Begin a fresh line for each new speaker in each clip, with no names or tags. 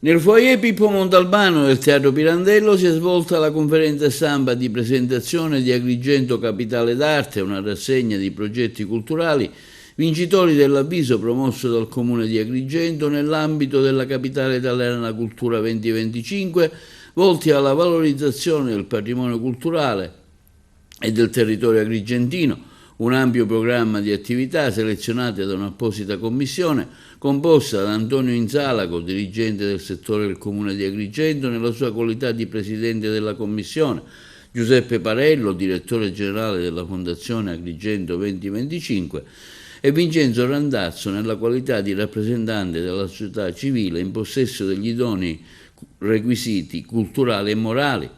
Nel foyer Pippo Montalbano del Teatro Pirandello si è svolta la conferenza stampa di presentazione di Agrigento Capitale d'Arte, una rassegna di progetti culturali vincitori dell'avviso promosso dal Comune di Agrigento nell'ambito della Capitale Italiana Cultura 2025, volti alla valorizzazione del patrimonio culturale e del territorio agrigentino. Un ampio programma di attività selezionate da un'apposita commissione composta da Antonio Insalaco, dirigente del settore del Comune di Agrigento nella sua qualità di presidente della commissione, Giuseppe Parello, direttore generale della Fondazione Agrigento 2025 e Vincenzo Randazzo nella qualità di rappresentante della società civile in possesso degli idonei requisiti culturali e morali.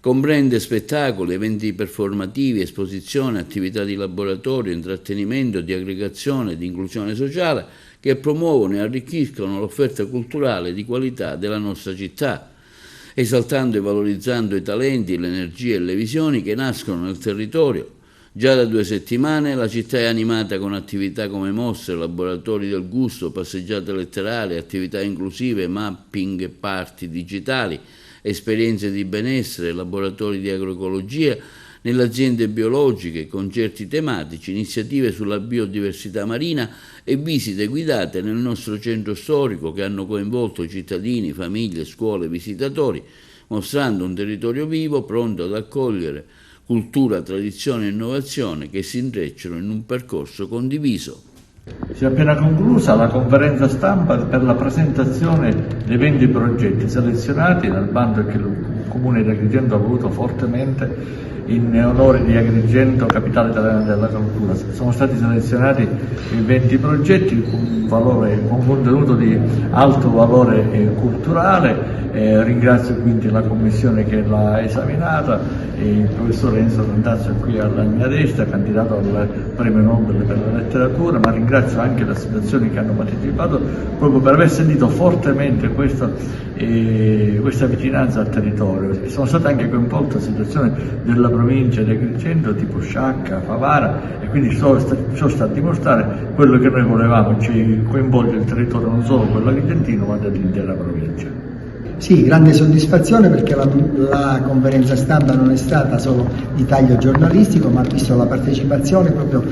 Comprende spettacoli, eventi performativi, esposizioni, attività di laboratorio, intrattenimento, di aggregazione, di inclusione sociale che promuovono e arricchiscono l'offerta culturale di qualità della nostra città, esaltando e valorizzando i talenti, le energie e le visioni che nascono nel territorio. Già da 2 settimane la città è animata con attività come mostre, laboratori del gusto, passeggiate letterarie, attività inclusive, mapping e party digitali, esperienze di benessere, laboratori di agroecologia nelle aziende biologiche, concerti tematici, iniziative sulla biodiversità marina e visite guidate nel nostro centro storico che hanno coinvolto cittadini, famiglie, scuole, visitatori, mostrando un territorio vivo pronto ad accogliere cultura, tradizione e innovazione che si intrecciano in un percorso condiviso.
Si è appena conclusa la conferenza stampa per la presentazione dei 20 progetti selezionati nel bando che il Comune di Agrigento ha voluto fortemente in onore di Agrigento Capitale Italiana della Cultura. Sono stati selezionati i 20 progetti con contenuto di alto valore culturale. Ringrazio quindi la commissione che l'ha esaminata e il professor Enzo Randazzo qui alla mia destra, candidato al premio Nobel per la letteratura, ma ringrazio anche le associazioni che hanno partecipato proprio per aver sentito fortemente questa vicinanza al territorio. Sono state anche coinvolte associazioni della provincia di Agrigento tipo Sciacca, Favara, e quindi ciò sta a dimostrare quello che noi volevamo, cioè coinvolgere il territorio non solo quello agrigentino ma dell'intera provincia.
Sì, grande soddisfazione perché la conferenza stampa non è stata solo di taglio giornalistico, ma ha visto la partecipazione proprio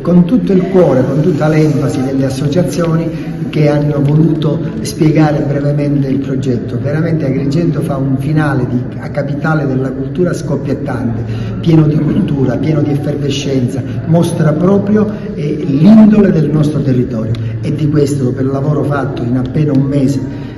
con tutto il cuore, con tutta l'enfasi delle associazioni che hanno voluto spiegare brevemente il progetto. Veramente Agrigento fa un finale a Capitale della Cultura scoppiettante, pieno di cultura, pieno di effervescenza, mostra proprio l'indole del nostro territorio e di questo, per il lavoro fatto in appena un mese,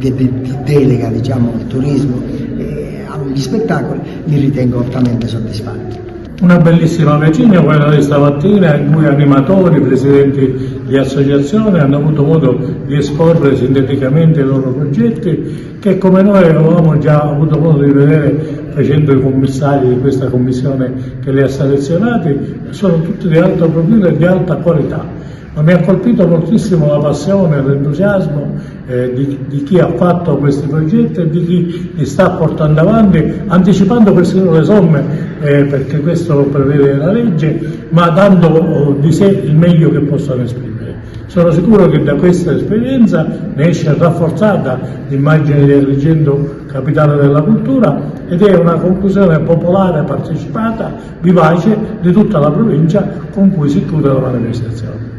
di delega al turismo e agli spettacoli, mi ritengo altamente soddisfatto.
Una bellissima vetrina quella di stamattina in cui animatori, presidenti di associazioni hanno avuto modo di esporre sinteticamente i loro progetti che, come noi avevamo già avuto modo di vedere facendo i commissari di questa commissione che li ha selezionati, sono tutti di alto profilo e di alta qualità. Ma mi ha colpito moltissimo la passione e l'entusiasmo di chi ha fatto questi progetti e di chi li sta portando avanti, anticipando persino le somme, perché questo lo prevede la legge, ma dando di sé il meglio che possono esprimere. Sono sicuro che da questa esperienza ne esce rafforzata l'immagine di Agrigento Capitale della Cultura ed è una conclusione popolare, partecipata, vivace di tutta la provincia con cui si chiude la manifestazione.